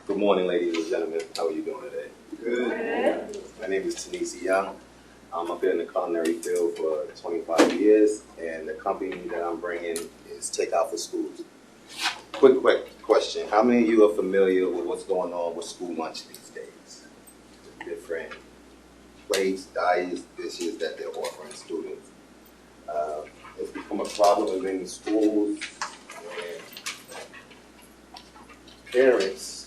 Good morning, ladies and gentlemen. How are you doing today? Good. My name is Tinisi Young. I've been in the culinary field for 25 years, and the company that I'm bringing is Takeout For Schools. Quick question. How many of you are familiar with what's going on with school lunch these days? Different plates, diets, dishes that they're offering students. It's become a problem within schools, and parents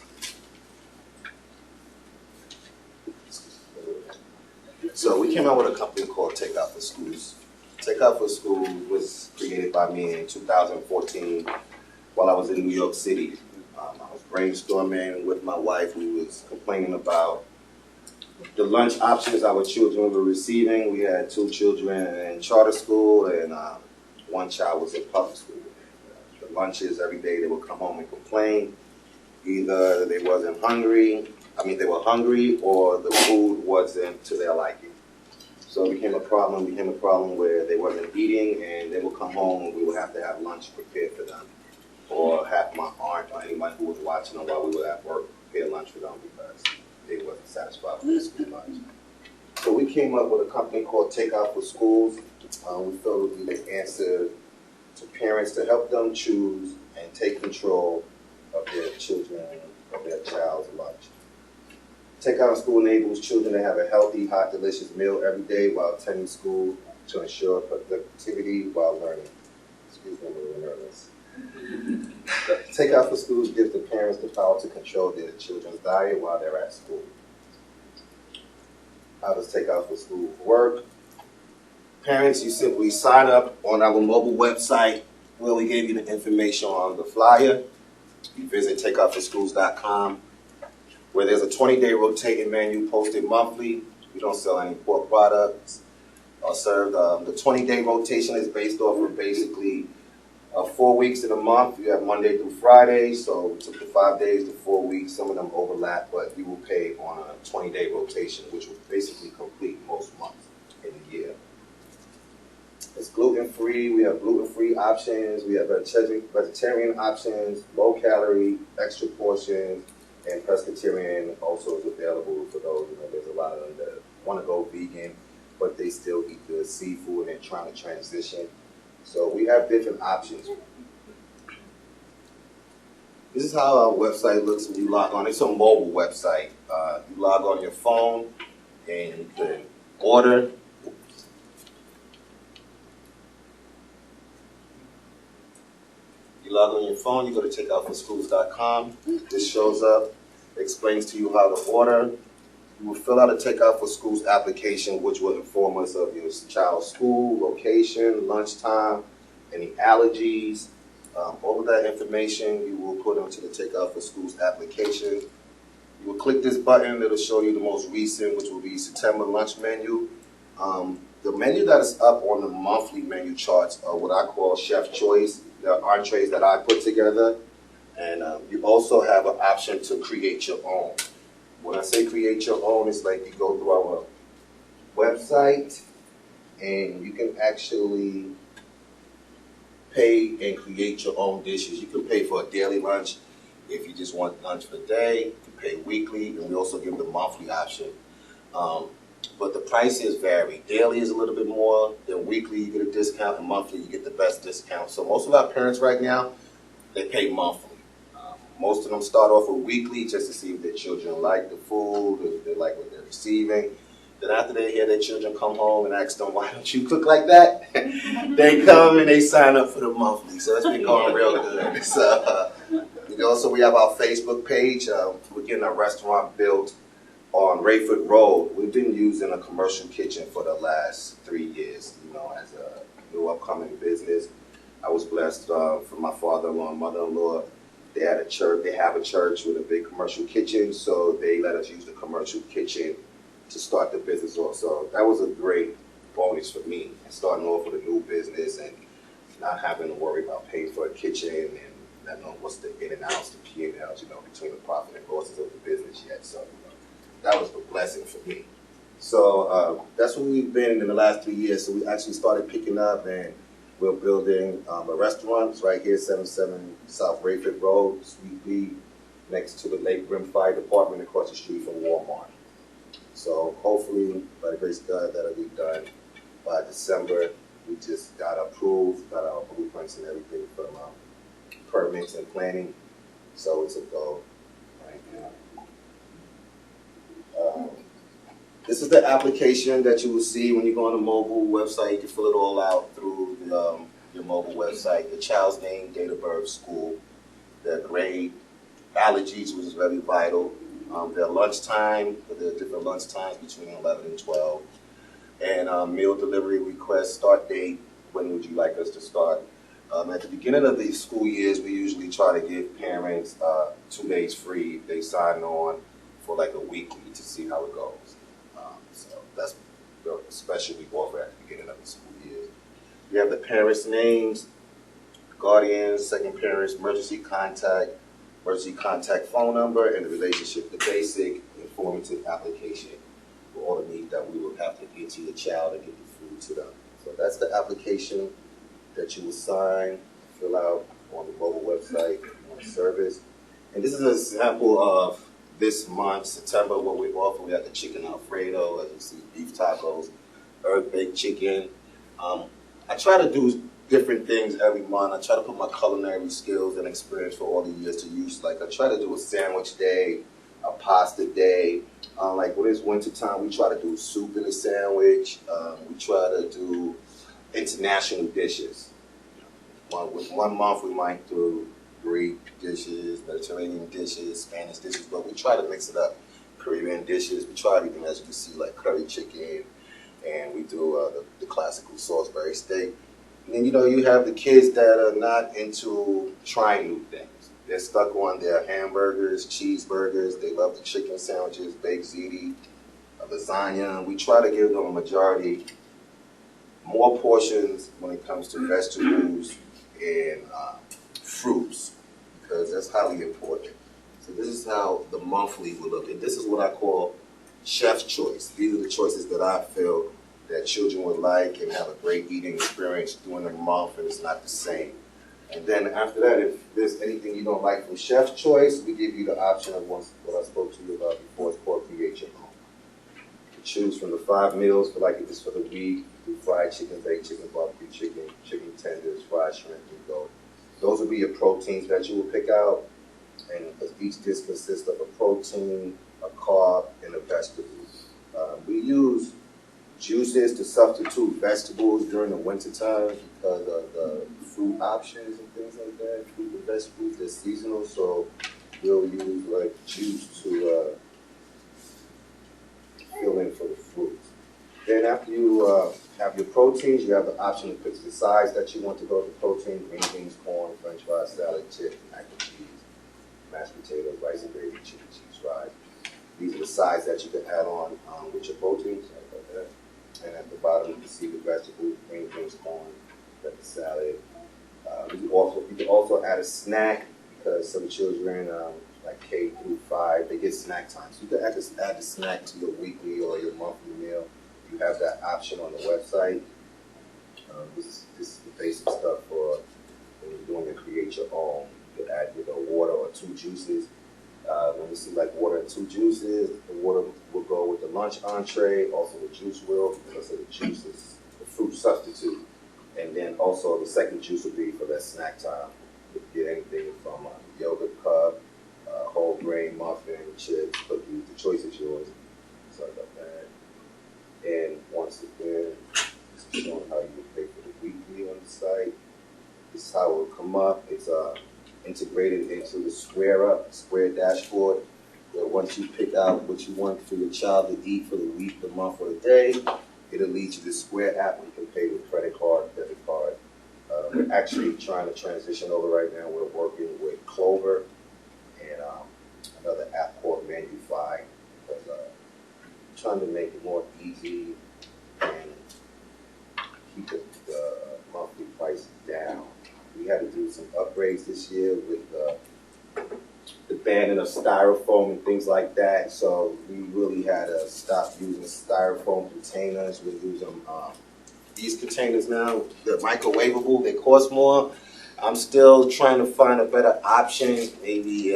So we came out with a company called Takeout For Schools. Takeout For Schools was created by me in 2014 while I was in New York City. I was brainstorming with my wife. We was complaining about the lunch options our children were receiving. We had 2 children in charter school and 1 child was in public school. The lunches every day, they would come home and complain. Either they wasn't hungry, they were hungry, or the food wasn't to their liking. So it became a problem where they wasn't eating, and they would come home and we would have to have lunch prepared for them. Or have my aunt or anyone who was watching them while we were at work prepare lunch for them because they wasn't satisfied with their school lunch. So we came up with a company called Takeout For Schools. We felt it would be the answer to parents to help them choose and take control of their children, of their child's lunch. Takeout School enables children to have a healthy, hot, delicious meal every day while attending school to ensure productivity while learning. Excuse me, I'm a little nervous. Takeout For Schools gives the parents the power to control their children's diet while they're at school. How does Takeout For Schools work? Parents, you simply sign up on our mobile website where we gave you the information on the flyer. You visit takeoutforschools.com, where there's a 20-day rotating menu posted monthly. We don't sell any pork products or served. The 20-day rotation is based off of basically 4 weeks in a month. You have Monday through Friday, so we took the 5 days to 4 weeks. Some of them overlap, but you will pay on a 20-day rotation, which will basically complete most months in the year. It's gluten-free. We have gluten-free options. We have vegetarian options, low-calorie, extra portions, and pescatarian also is available for those. There's a lot of them that want to go vegan, but they still eat the seafood and they're trying to transition. So we have different options. This is how our website looks when you log on. It's a mobile website. You log on your phone and you can order. You log on your phone, you go to takeoutforschools.com. This shows up, explains to you how to order. You will fill out a Takeout For Schools application, which will inform us of your child's school, location, lunchtime, any allergies. All of that information you will put onto the Takeout For Schools application. You will click this button, it'll show you the most recent, which will be September lunch menu. The menu that is up on the monthly menu charts are what I call Chef Choice. The entrees that I put together, and you also have an option to create your own. When I say create your own, it's like you go through our website and you can actually pay and create your own dishes. You can pay for a daily lunch if you just want lunch for the day. You can pay weekly, and we also give the monthly option. But the prices vary. Daily is a little bit more, then weekly you get a discount, and monthly you get the best discount. So most of our parents right now, they pay monthly. Most of them start off with weekly just to see if their children like the food, if they like what they're receiving. Then after they hear their children come home and ask them, why don't you cook like that? They come and they sign up for the monthly. So it's been going real good. So, also we have our Facebook page. We're getting a restaurant built on Rayford Road. We've been using a commercial kitchen for the last 3 years, as a new upcoming business. I was blessed from my father-in-law and mother-in-law. They have a church with a big commercial kitchen, so they let us use the commercial kitchen to start the business off. So that was a great bonus for me, starting off with a new business and not having to worry about paying for a kitchen and not knowing what's the in and outs, the P and Ls, between the profit and losses of the business yet. So that was a blessing for me. So that's what we've been in the last 3 years. So we actually started picking up, and we're building a restaurant. It's right here, 77 South Rayford Road, Suite B. next to the Lake Rim Fire Department across the street from Walmart. So hopefully, by the grace of God, that'll be done by December. We just got approved, got our blueprints and everything from permits and planning. So it's a go right now. This is the application that you will see when you go on the mobile website. You can fill it all out through the, your mobile website. The child's name, date of birth, school, their grade, allergies, which is very vital. Their lunchtime, there are different lunch times between 11 and 12. And meal delivery request, start date, when would you like us to start? At the beginning of these school years, we usually try to give parents 2 days free if they sign on for like a weekly to see how it goes. So that's the special we offer at the beginning of the school year. We have the parents' names, guardians, second parents, emergency contact phone number, and the relationship, the basic informative application for all the needs that we will have to get to your child and get the food to them. So that's the application that you will sign, fill out on the mobile website, on service. And this is an example of this month, September, what we offer. We have the chicken Alfredo, as you see, beef tacos, herb-baked chicken. I try to do different things every month. I try to put my culinary skills and experience for all the years to use. Like I try to do a sandwich day, a pasta day. Like when it's winter time, we try to do soup in a sandwich. We try to do international dishes. With 1 month, we might do Greek dishes, Mediterranean dishes, Spanish dishes, but we try to mix it up. Korean dishes, we try everything, as you can see, like curry chicken, and we do the classical Salisbury steak. And then, you know, you have the kids that are not into trying new things. They're stuck on their hamburgers, cheeseburgers. They love the chicken sandwiches, baked ziti, lasagna. We try to give them a majority, more portions when it comes to vegetables and fruits, because that's highly important. So this is how the monthly will look. And this is what I call chef's choice. These are the choices that I feel that children would like and have a great eating experience during the month, and it's not the same. And then after that, if there's anything you don't like from chef's choice, we give you the option of what I spoke to you about before. It's called Create Your Home. You choose from the 5 meals for like this for the week. Do fried chicken, baked chicken, barbecue chicken, chicken tenders, fried shrimp, and go. Those will be your proteins that you will pick out, and each dish consists of a protein, a carb, and a vegetable. We use juices to substitute vegetables during the winter time because of the fruit options and things like that. Fruit and vegetables, they're seasonal, so we'll use like juice to fill in for the fruits. Then after you have your proteins, you have the option to pick the size that you want to go with the protein: green beans, corn, french fries, salad, chips, mac and cheese, mashed potatoes, rice and gravy, chicken, cheese fries. These are the sides that you can add on with your proteins. And at the bottom, you can see the vegetables, green beans, corn, the salad. You can also add a snack, because some children, like K through 5, they get snack time. So you can add the snack to your weekly or your monthly meal. You have that option on the website. This is the basic stuff for when you're doing your Create Your Own. You can add either water or 2 juices. When you see like water and 2 juices, the water will go with the lunch entree, also the juice will, because of the juice is the fruit substitute. And then also the second juice will be for that snack time. You can get anything from a yogurt cup, whole grain muffin, chips, cookies. The choice is yours. Sorry about that. And once again, this is showing how you would pay for the weekly on the site. This is how it will come up. It's integrated into the square dashboard, where once you pick out what you want for your child to eat for the week, the month, or the day, it'll lead you to the Square app where you can pay with credit card, debit card. We're actually trying to transition over right now. We're working with Clover and another app called Manufy, because trying to make it more easy and keep the monthly price down. We had to do some upgrades this year with the banning of styrofoam and things like that. So we really had to stop using styrofoam containers. We're using these containers now. They're microwavable. They cost more. I'm still trying to find a better option, maybe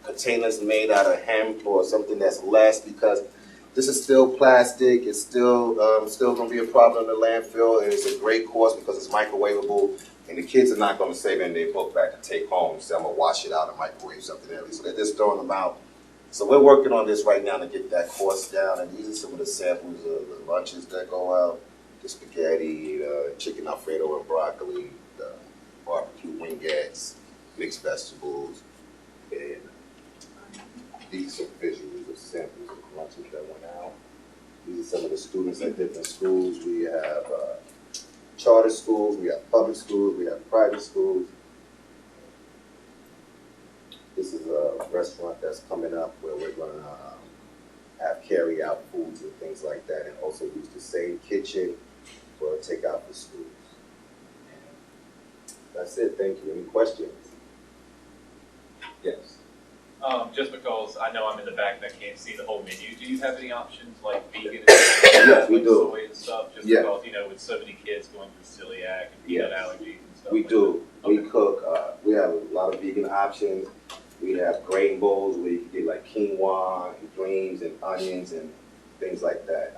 containers made out of hemp or something that's less, because this is still plastic. It's still going to be a problem in the landfill, and it's a great course because it's microwavable, and the kids are not going to save it in their book bag to take home. So I'm going to wash it out and microwave something else. So they're just throwing them out. So we're working on this right now to get that cost down, and these are some of the samples of the lunches that go out: the spaghetti, chicken Alfredo and broccoli, the barbecue wingettes, mixed vegetables, and these are visuals of samples of lunches that went out. These are some of the students at different schools. We have charter schools, we have public schools, we have private schools. This is a restaurant that's coming up where we're going to have carry-out foods and things like that, and also use the same kitchen for Takeout For Schools. And that's it. Thank you. Any questions? Yes. Just because I know I'm in the back and I can't see the whole menu, do you have any options like vegan and yes, we do. soy and stuff? Just yeah. Because, you know, with so many kids going through celiac and peanut allergies and stuff. We like do. That. Okay. We cook. We have a lot of vegan options. We have grain bowls where you can get like quinoa and greens and onions and things like that.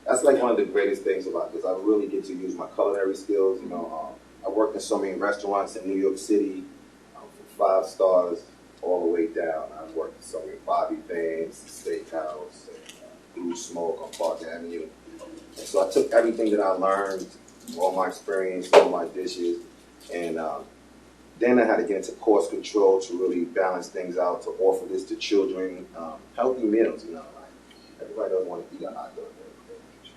That's like one of the greatest things about this. I really get to use my culinary skills. You know, I worked in so many restaurants in New York City, from 5 stars all the way down. I've worked in so many Bobby Vance, Steakhouse, and Blue Smoke on Park Avenue. And so I took everything that I learned, all my experience, all my dishes, and then I had to get into cost control to really balance things out, to offer this to children, healthy meals. You know, like everybody doesn't want to eat a hot dog every day.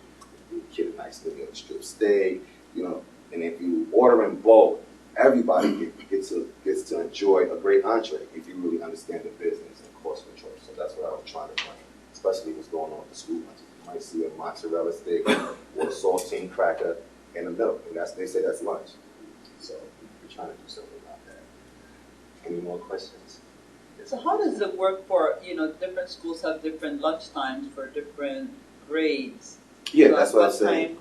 You get a nice little strip steak, you know, and if you order in bulk, everybody gets to enjoy a great entree if you really understand the business and cost control. So that's what I was trying to bring, especially what's going on with the school lunches. You might see a mozzarella stick or a saltine cracker and a milk, and they say that's lunch. So we're trying to do something about that. Any more questions? So how does it work for, different schools have different lunch times for different grades? Yeah, that's what I'm saying.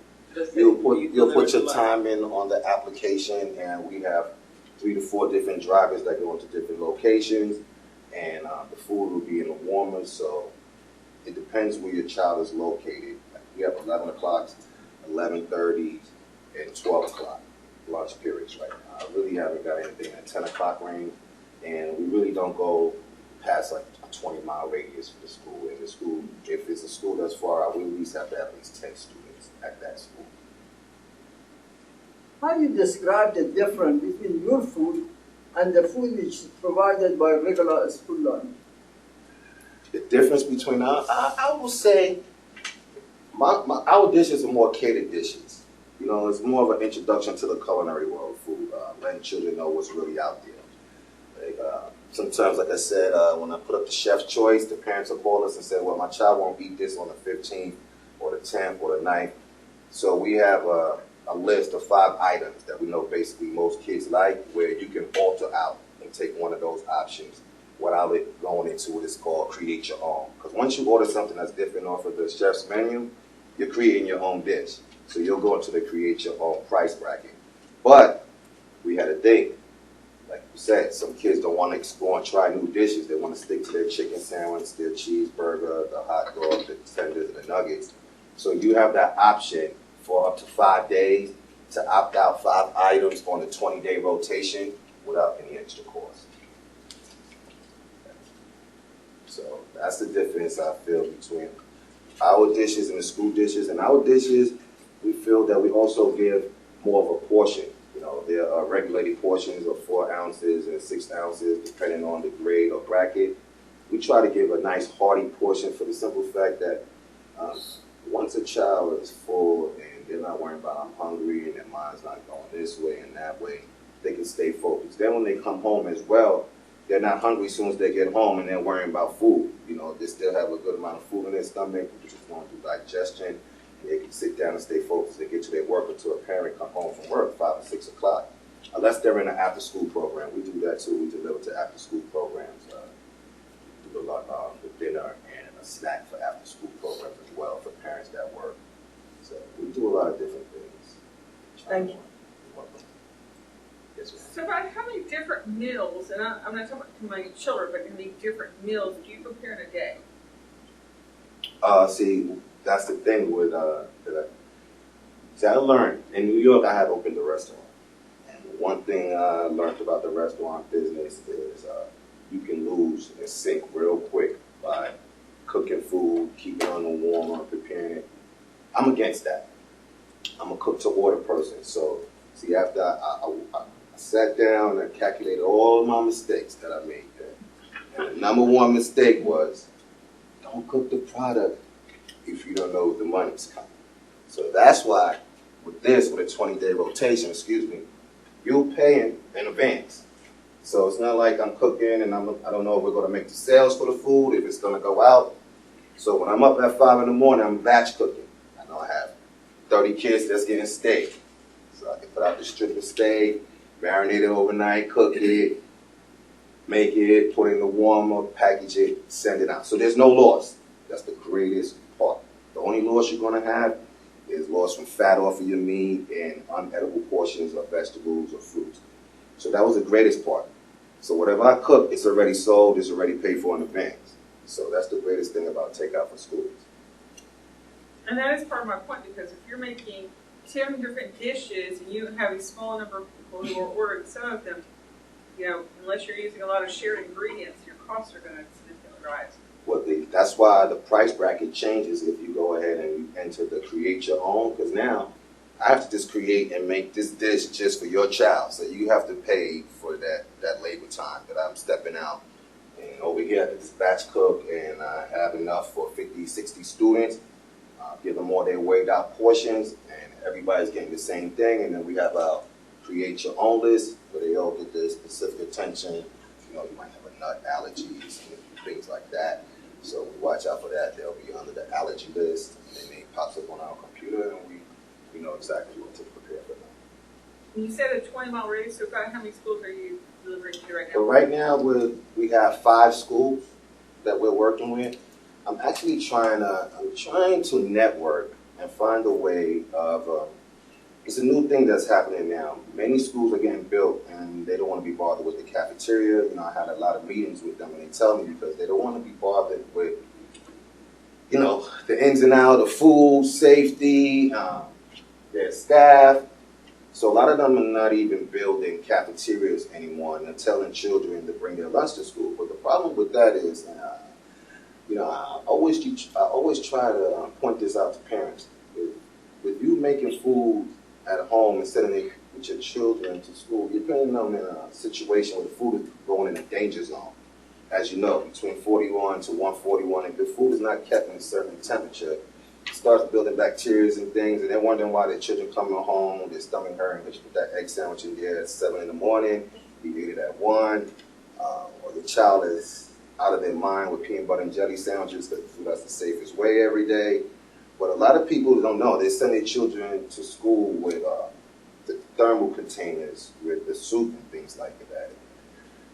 You'll put your lunch? time in on the application, and we have 3 to 4 different drivers that go into different locations, and the food will be in the warmer, so it depends where your child is located. We have 11 o'clock, 11:30, and 12 o'clock lunch periods right now. I really haven't got anything at 10 o'clock range, and we really don't go past like a 20-mile radius for the school. And the school, if it's a school that's far out, we at least have to have at least 10 students at that school. How do you describe the difference between your food and the food which is provided by regular school lunch? The difference between I will say our dishes are more catered dishes. You know, it's more of an introduction to the culinary world of food, letting children know what's really out there. Like, sometimes, like I said, when I put up the chef's choice, the parents will call us and say, well, my child won't eat this on the 15th or the 10th or the 9th. So we have a list of 5 items that we know basically most kids like, where you can alter out and take one of those options without it going into what is called create your own. Because once you order something that's different off of the chef's menu, you're creating your own dish. So you'll go into the create your own price bracket. But we had a thing. Like you said, some kids don't want to explore and try new dishes. They want to stick to their chicken sandwich, their cheeseburger, the hot dog, the tenders, and the nuggets. So you have that option for up to 5 days to opt out 5 items on the 20-day rotation without any extra cost. So that's the difference I feel between our dishes and the school dishes. And our dishes, we feel that we also give more of a portion. You know, there are regulated portions of 4 ounces and 6 ounces, depending on the grade or bracket. We try to give a nice hearty portion for the simple fact that once a child is full and they're not worrying about I'm hungry and their mind's not going this way and that way, they can stay focused. Then when they come home as well, they're not hungry as soon as they get home and they're worrying about food. You know, they still have a good amount of food in their stomach, which is going through digestion. They can sit down and stay focused. They get to their work until a parent come home from work, 5 or 6 o'clock. Unless they're in an after-school program. We do that too. We deliver to after-school programs. We do a lot with dinner and a snack for after-school programs as well for parents that work. So we do a lot of different things. Thank you. You're welcome. Yes, ma'am. So about how many different meals, and I'm not talking about how many children, but how many different meals do you prepare in a day? See, that's the thing with I learned in New York. I had opened a restaurant, and one thing I learned about the restaurant business is you can lose and sink real quick by cooking food, keeping it on the warmer, preparing it. I'm against that. I'm a cook to order person, so see, after I sat down and calculated all my mistakes that I made there, and the number one mistake was don't cook the product if you don't know the money's coming. So that's why with a 20-day rotation, you'll pay in advance. So it's not like I'm cooking and I don't know if we're going to make the sales for the food, if it's going to go out. So when I'm up at 5 in the morning, I'm batch cooking. I know I have 30 kids that's getting steak. So I can put out the strip of steak, marinate it overnight, cook it, make it, put it in the warmer, package it, send it out. So there's no loss. That's the greatest part. The only loss you're going to have is loss from fat off of your meat and unedible portions of vegetables or fruits. So that was the greatest part. So whatever I cook, it's already sold, it's already paid for in advance. So that's the greatest thing about Takeout for Schools. And that is part of my point, because if you're making 10 different dishes and you have a small number of people who are ordering some of them, unless you're using a lot of shared ingredients, your costs are going to significantly rise. Well, that's why the price bracket changes if you go ahead and you enter the create your own, because now I have to just create and make this dish just for your child. So you have to pay for that labor time that I'm stepping out. And over here, I can just batch cook and I have enough for 50, 60 students. Give them all their weighed out portions, and everybody's getting the same thing. And then we have our create your own list where they all get the specific attention. You might have a nut allergies and things like that. So we watch out for that. They'll be under the allergy list, and then it pops up on our computer, and we know exactly what to prepare for them. You said a 20-mile radius, so about how many schools are you delivering to right now? So right now we have 5 schools that we're working with. I'm actually trying to network and find a way of. It's a new thing that's happening now. Many schools are getting built, and they don't want to be bothered with the cafeteria. I had a lot of meetings with them, and they tell me because they don't want to be bothered with, the ins and outs of food, safety, their staff. So a lot of them are not even building cafeterias anymore, and they're telling children to bring their lunch to school. But the problem with that is, I always try to point this out to parents. With you making food at home and sending it with your children to school, you're putting them in a situation where the food is going in a danger zone. As you know, between 41 to 141, if the food is not kept in a certain temperature, it starts building bacteria and things, and they're wondering why their children coming home with their stomach hurting because you put that egg sandwich in there at 7 in the morning, you eat it at 1, or the child is out of their mind with peanut butter and jelly sandwiches because that's the safest way every day. But a lot of people don't know. They send their children to school with the thermal containers, with the soup and things like that.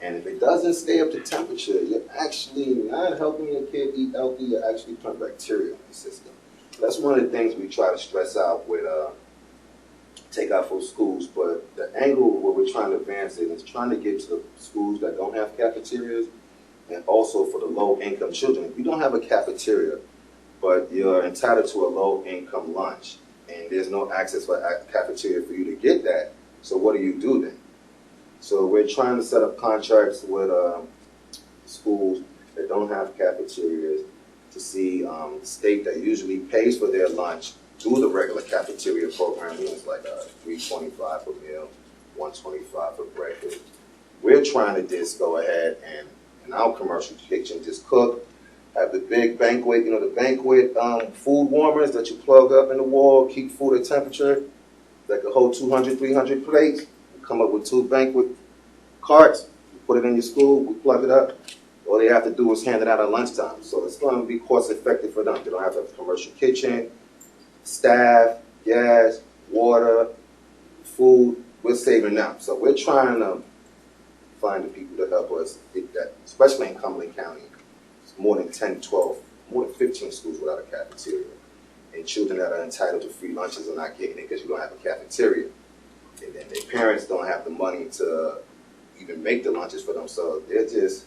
And if it doesn't stay up to temperature, you're actually not helping your kid eat healthy. You're actually putting bacteria in the system. That's one of the things we try to stress out with Takeout for Schools. But the angle where we're trying to advance it is trying to get to the schools that don't have cafeterias, and also for the low-income children. If you don't have a cafeteria, but you're entitled to a low-income lunch, and there's no access for a cafeteria for you to get that, so what do you do then? So we're trying to set up contracts with schools that don't have cafeterias to see the state that usually pays for their lunch through the regular cafeteria program. It's like $3.25 per meal, $1.25 for breakfast. We're trying to just go ahead and in our commercial kitchen just cook, have the big banquet, the banquet food warmers that you plug up in the wall, keep food at temperature, that could hold 200, 300 plates. We come up with 2 banquet carts, we put it in your school, we plug it up. All they have to do is hand it out at lunchtime. So it's going to be cost effective for them. They don't have to have a commercial kitchen, staff, gas, water, food. We're saving them. So we're trying to find the people to help us get that, especially in Cumberland County. It's more than 10, 12, more than 15 schools without a cafeteria. And children that are entitled to free lunches are not getting it because you don't have a cafeteria. and then their parents don't have the money to even make the lunches for themselves. They're just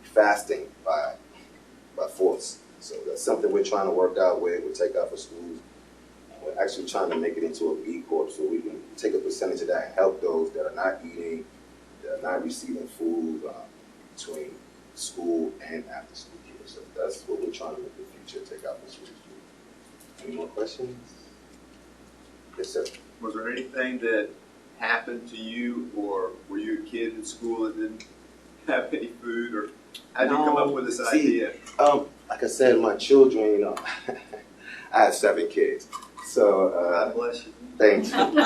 fasting by force. So that's something we're trying to work out with Takeout For Schools. We're actually trying to make it into a B Corp so we can take a percentage of that and help those that are not eating, that are not receiving food between school and after school care. So that's what we're trying to make the future Takeout For Schools do. Any more questions? Yes, sir. Was there anything that happened to you, or were you a kid in school that didn't have any food, or how did you come up with this idea? Like I said, my children, you know, I have 7 kids. So, God bless you. thanks. And,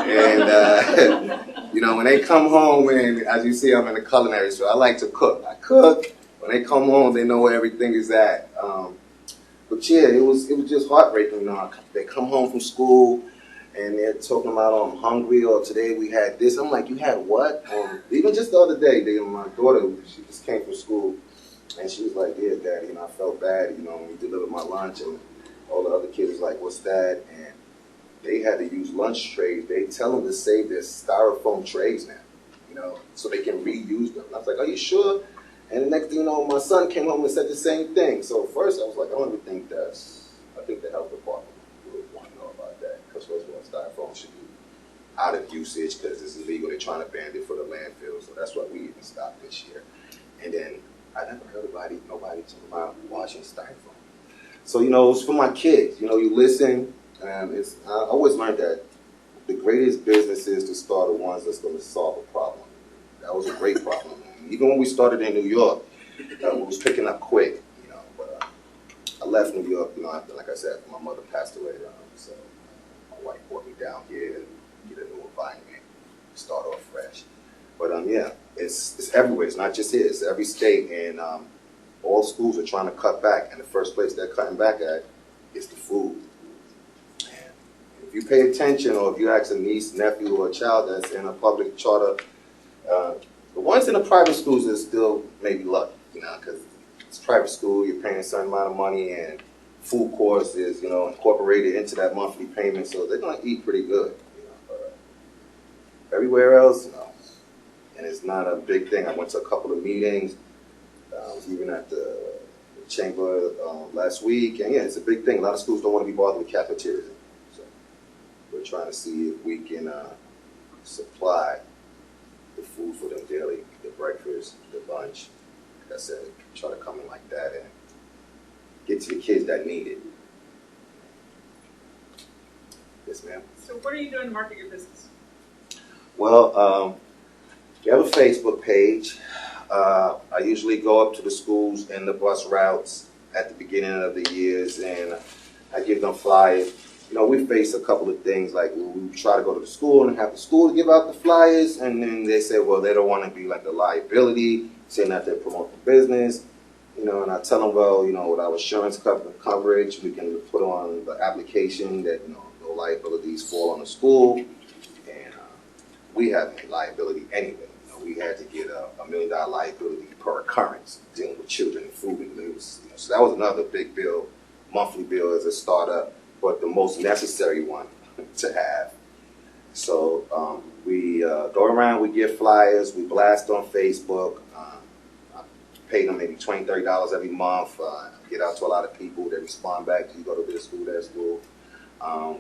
you know, when they come home, and as you see, I'm in the culinary, so I like to cook. I cook. When they come home, they know where everything is at. But yeah, it was just heartbreaking. You know, they come home from school, and they're talking about, oh, I'm hungry, or today we had this. I'm like, you had what? Even just the other day, my daughter, she just came from school, and she was like, yeah, Daddy, you know, I felt bad, you know, when we delivered my lunch, and all the other kids was like, what's that? And they had to use lunch trays. They tell them to save their styrofoam trays now, you know, so they can reuse them. And I was like, are you sure? And the next thing you know, my son came home and said the same thing. So first I was like, I don't even think I think the health department would want to know about that. Because first of all, styrofoam should be out of usage because it's illegal. They're trying to ban it for the landfill. So that's why we even stopped this year. And then I never heard nobody talking about washing styrofoam. So, you know, it's for my kids. You know, you listen. I always learned that the greatest businesses to start are ones that's going to solve a problem. That was a great problem. Even when we started in New York, it was picking up quick, you know. But I left New York, you know, after, like I said, my mother passed away. So my wife brought me down here and get a new environment, start off fresh. But yeah, it's everywhere. It's not just here. It's every state, and all schools are trying to cut back. And the first place they're cutting back at is the food. And if you pay attention, or if you ask a niece, nephew, or a child that's in a public charter, the ones in the private schools is still maybe lucky, you know, because it's private school, you're paying a certain amount of money, and food course is, you know, incorporated into that monthly payment, so they're going to eat pretty good, you know. But everywhere else, no. And it's not a big thing. I went to a couple of meetings. I was even at the chamber last week, and yeah, it's a big thing. A lot of schools don't want to be bothered with cafeterias. So we're trying to see if we can supply the food for them daily, the breakfast, the lunch. Like I said, try to come in like that and get to the kids that need it. Yes, ma'am. So what are you doing to market your business? Well, we have a Facebook page. I usually go up to the schools and the bus routes at the beginning of the years, and I give them flyers. You know, we face a couple of things, like we try to go to the school and have the school give out the flyers, and then they say, well, they don't want to be like a liability, saying that they promote the business. You know, and I tell them, well, you know, with our insurance coverage, we can put on the application that, you know, no liabilities fall on the school, and we have a liability anyway. You know, we had to get a $1 million liability per occurrence dealing with children and food and lives. You know, so that was another big bill, monthly bill as a startup, but the most necessary one to have. So we go around, we give flyers, we blast on Facebook. I pay them maybe $20, $30 every month. Get out to a lot of people. They respond back. You go to this school, that school.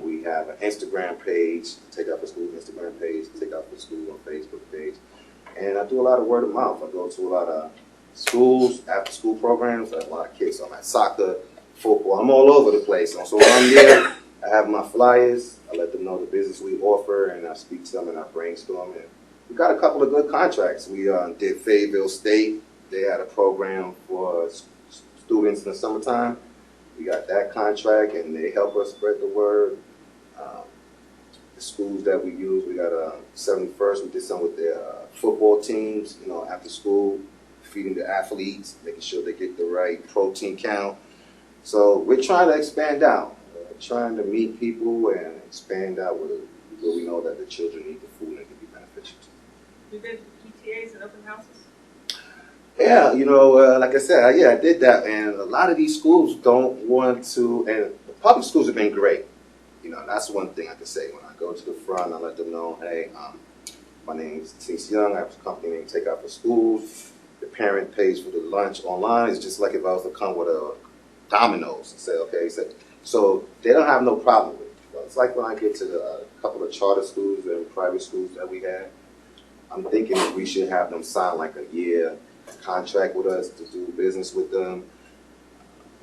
We have an Instagram page, Takeout For Schools Instagram page, Takeout For Schools on Facebook page. And I do a lot of word of mouth. I go to a lot of schools, after school programs. I have a lot of kids. So I'm at soccer, football. I'm all over the place. So when I'm there, I have my flyers. I let them know the business we offer, and I speak to them and I brainstorm. And we got a couple of good contracts. We did Fayetteville State. They had a program for students in the summertime. We got that contract, and they help us spread the word. The schools that we use, we got 71st. We did some with their football teams. You know, after school, feeding the athletes, making sure they get the right protein count. So we're trying to expand out, trying to meet people and expand out where we know that the children need the food and it can be beneficial to them. You did PTAs and open houses? Yeah, you know, like I said, I did that, and a lot of these schools don't want to, and the public schools have been great. You know, that's one thing I can say. When I go to the front, I let them know, hey, My name is Tinisi Young. I have a company named Takeout For Schools. The parent pays for the lunch online. It's just like if I was to come with a Domino's and say, okay, so they don't have no problem with it. It's like when I get to a couple of charter schools and private schools that we have, I'm thinking that we should have them sign like a year contract with us to do business with them.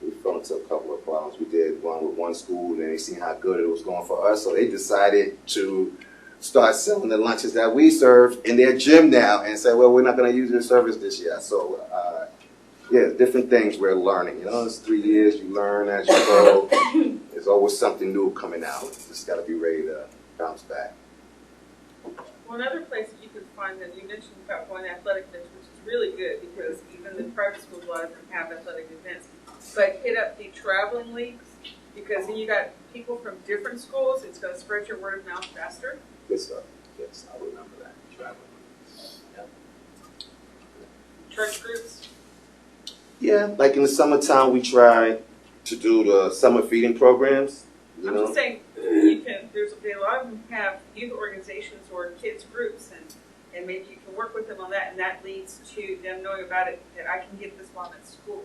We fell into a couple of problems. We did one with one school, and they seen how good it was going for us, so they decided to start selling the lunches that we serve in their gym now and say, well, we're not going to use your service this year. So, yeah, different things we're learning. You know, it's 3 years, you learn as you go. There's always something new coming out. You just got to be ready to bounce back. Well, another place that you can find them, you mentioned about going to athletic events, which is really good because even the private schools, a lot of them have athletic events. But hit up the traveling leagues because then you got people from different schools. It's going to spread your word of mouth faster. Good stuff. Yes, I remember that. Traveling. Yep. Church groups. Yeah, like in the summertime, we try to do the summer feeding programs. You I'm know? just saying, you can. There's a lot of them have youth organizations or kids groups, and maybe you can work with them on that, and that leads to them knowing about it. That I can get this while I'm at school.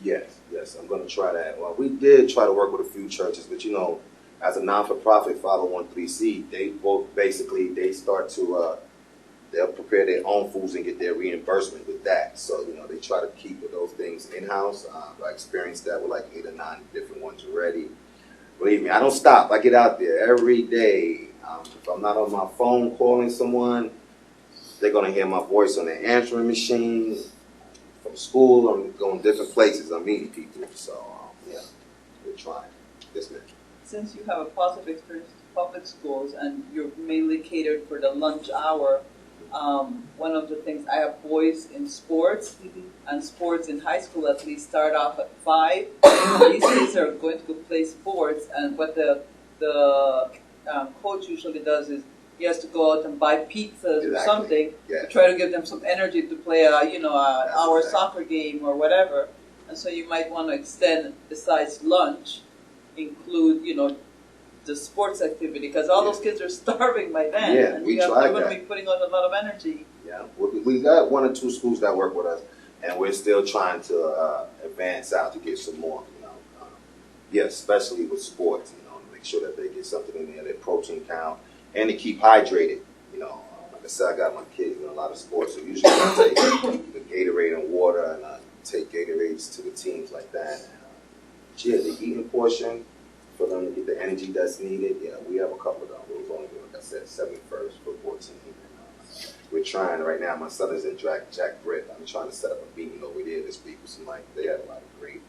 Yes, I'm going to try that. Well, we did try to work with a few churches, but you know, as a non-for-profit 501(c), they both basically they start to they'll prepare their own foods and get their reimbursement with that. So you know, they try to keep those things in-house. I experienced that with like 8 or 9 different ones already. Believe me, I don't stop. I get out there every day. If I'm not on my phone calling someone, they're going to hear my voice on their answering machine. From school, I'm going different places. I'm meeting people. So, yeah, we're trying. Yes, ma'am. Since you have a positive experience with public schools and you're mainly catered for the lunch hour, one of the things, I have boys in sports, and sports in high school at least start off at 5. These kids are going to go play sports, and what the coach usually does is he has to go out and buy pizzas or something to try to give them some energy to play an hour soccer game or whatever. And so you might want to extend, besides lunch, include, the sports activity, because all those kids are starving by then. Yeah, and we you're tried going to that. be putting out a lot of energy. Yeah, we got 1 or 2 schools that work with us, and we're still trying to advance out to get some more. Yeah, especially with sports. To make sure that they get something in there, their protein count, and to keep hydrated. Like I said, I got my kids in a lot of sports, so usually I take the Gatorade and water, and I take Gatorades to the teams like that. And, the eating portion for them to get the energy that's needed. Yeah, we have a couple of them. It was only, like I said, 71st football team. And, we're trying right now. My son is in Jack Britt. I'm trying to set up a meeting over there this week with somebody. They have a lot of great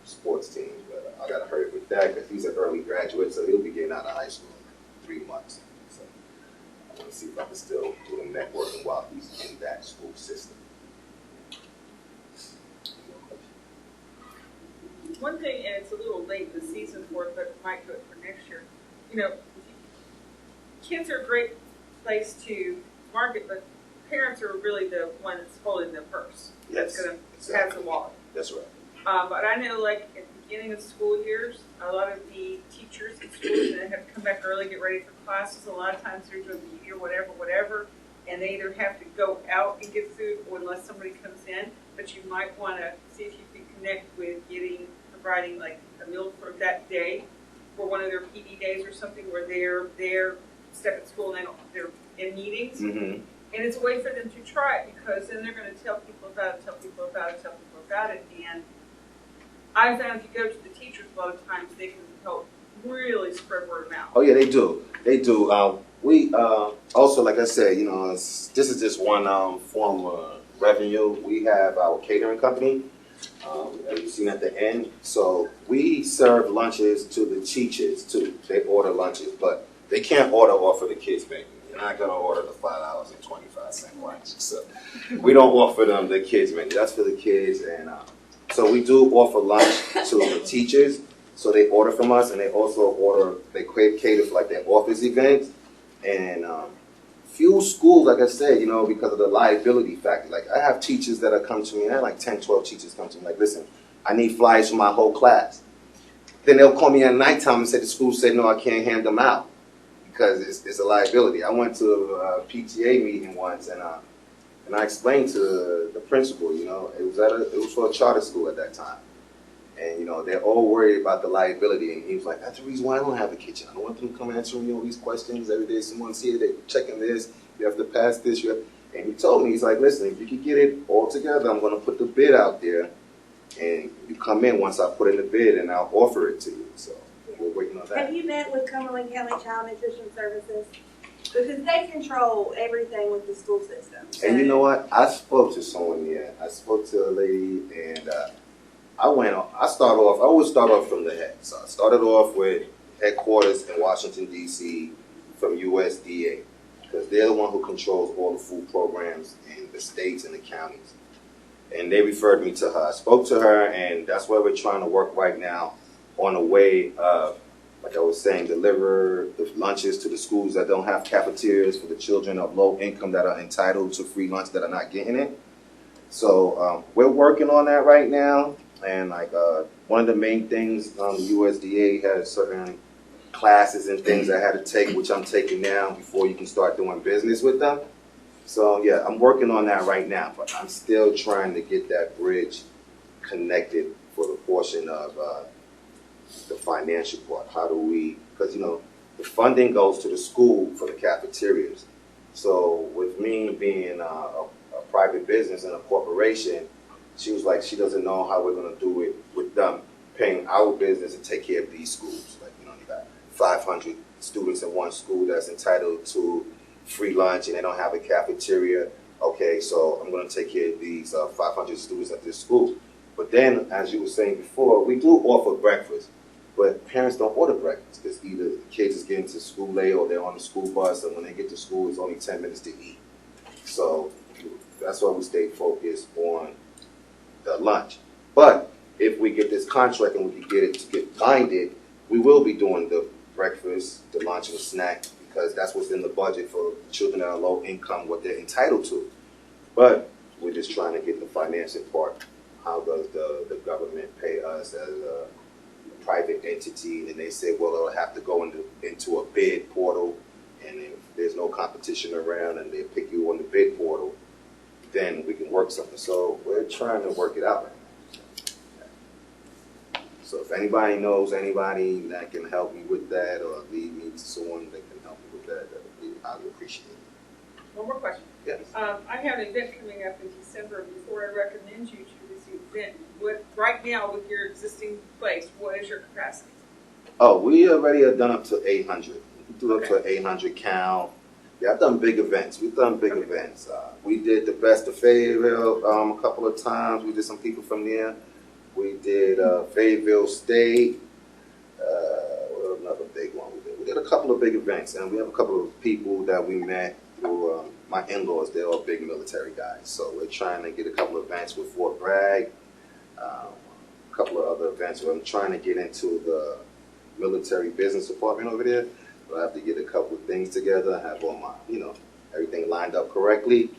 sports teams, but I got to hurry with that because he's an early graduate, so he'll be getting out of high school in 3 months. So I want to see if I can still do the networking while he's in that school system. One thing, and it's a little late the season for it, but might do it for next year. Kids are a great place to market, but parents are really the one that's holding the purse. Yes, That's going to have the wallet. That's right. But I know, like, at the beginning of school years, a lot of the teachers at schools that have to come back early, get ready for classes. A lot of times they're doing media or whatever, and they either have to go out and get food or unless somebody comes in. But you might want to see if you can connect with providing like a meal for that day for one of their PD days or something where they're stuck at school and they're in meetings. Mm-hmm. And it's a way for them to try it because then they're going to tell people about it. And I found if you go to the teachers a lot of times, they can help really spread word of mouth. Oh yeah, they do. They do. We also, like I said, this is just one form of revenue. We have our catering company, as you've seen at the end. So we serve lunches to the teachers too. They order lunches, but they can't order off of the kids' menu. You're not gonna order the $5.25 lunch. So we don't offer them the kids' menu. That's for the kids, and so we do offer lunch to the teachers. So they order from us, and they also they cater for like their office events. And few schools, like I said, because of the liability factor, like I have teachers that have come to me, I have like 10, 12 teachers come to me, like, listen, I need flyers for my whole class. Then they'll call me at nighttime and say the school said, no, I can't hand them out because it's a liability. I went to a PTA meeting once, and I explained to the principal, you know, it was for a charter school at that time. And, you know, they're all worried about the liability. And he was like, that's the reason why I don't have a kitchen. I don't want them to come answering me all these questions. Every day someone's here, they're checking this. You have to pass this. And he told me, he's like, listen, if you could get it all together, I'm going to put the bid out there. And you come in once I put in the bid, and I'll offer it to you. So we're waiting on that. Have you met with Cumberland County Child Nutrition Services? Because they control everything with the school system. And you know what? I spoke to someone there. I spoke to a lady, and I always start off from the head. So I started off with headquarters in Washington, D.C. from USDA, because they're the one who controls all the food programs in the states and the counties. And they referred me to her. I spoke to her, and that's where we're trying to work right now on a way of, like I was saying, deliver the lunches to the schools that don't have cafeterias for the children of low income that are entitled to free lunch that are not getting it. So we're working on that right now. And like one of the main things, USDA has certain classes and things I had to take, which I'm taking now before you can start doing business with them. So yeah, I'm working on that right now, but I'm still trying to get that bridge connected for the portion of the financial part. How do we, because you know, the funding goes to the school for the cafeterias. So with me being a private business and a corporation, she was like, she doesn't know how we're going to do it with them paying our business to take care of these schools. Like, you know, you got 500 students in one school that's entitled to free lunch and they don't have a cafeteria. Okay, so I'm going to take care of these 500 students at this school. But then, as you were saying before, we do offer breakfast, but parents don't order breakfast because either the kids is getting to school late or they're on the school bus, and when they get to school, it's only 10 minutes to eat. So that's why we stay focused on the lunch. But if we get this contract and we can get it to get binded, we will be doing the breakfast, the lunch, and the snack, because that's what's in the budget for children that are low income, what they're entitled to. But we're just trying to get the financing part. How does the government pay us as a private entity? And they say, well, it'll have to go into a bid portal, and if there's no competition around and they pick you on the bid portal, then we can work something. So we're trying to work it out right now. So if anybody knows anybody that can help me with that, or lead me to someone that can help me with that, I would appreciate it. One more question. Yes. I have an event coming up in December. Before I recommend you to this event, right now with your existing place, what is your capacity? Oh, we already have done up to 800. We do up to an 800 count. Yeah, I've done big events. We've done big events. We did the Best of Fayetteville a couple of times. We did some people from there. We did Fayetteville State. What was another big one we did? We did a couple of big events, and we have a couple of people that we met through my in-laws. They're all big military guys. So we're trying to get a couple of events with Fort Bragg, a couple of other events where I'm trying to get into the military business department over there. But I have to get a couple of things together, have all my, everything lined up correctly.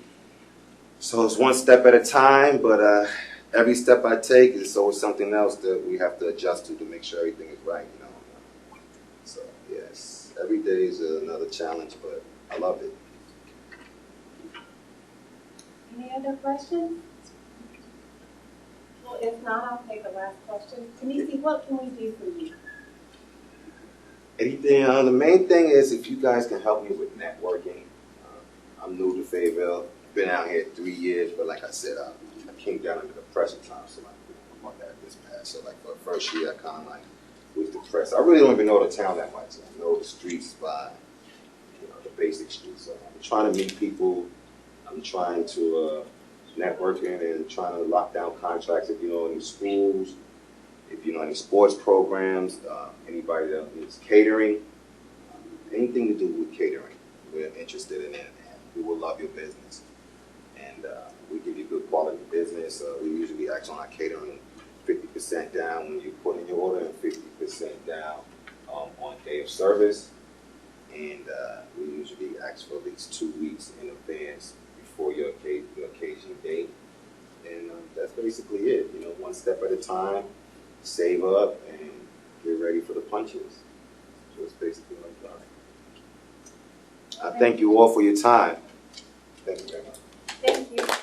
So it's one step at a time, but every step I take is always something else that we have to adjust to make sure everything is right, So yes, every day is another challenge, but I love it. Any other questions? Well, if not, I'll take the last question. Tinisi, what can we do for you? Anything, the main thing is if you guys can help me with networking. I'm new to Fayetteville, been out here 3 years, but like I said, I came down under the pressure time, so I'm at this pass. So like for the first year, I kind of like was depressed. I really don't even know the town that much. I know the streets by, the basic streets. So I'm trying to meet people. I'm trying to network in and trying to lock down contracts if you know any schools. If you know any sports programs, anybody that needs catering, anything to do with catering, we're interested in it, and we will love your business. And we give you good quality business. We usually ask on our catering 50% down when you put in your order and 50% down on day of service. And we usually ask for at least 2 weeks in advance before your occasion date. And that's basically it, one step at a time. Save up and get ready for the punches. So it's basically like that. I thank you all for your time. Thank you very much. Thank you.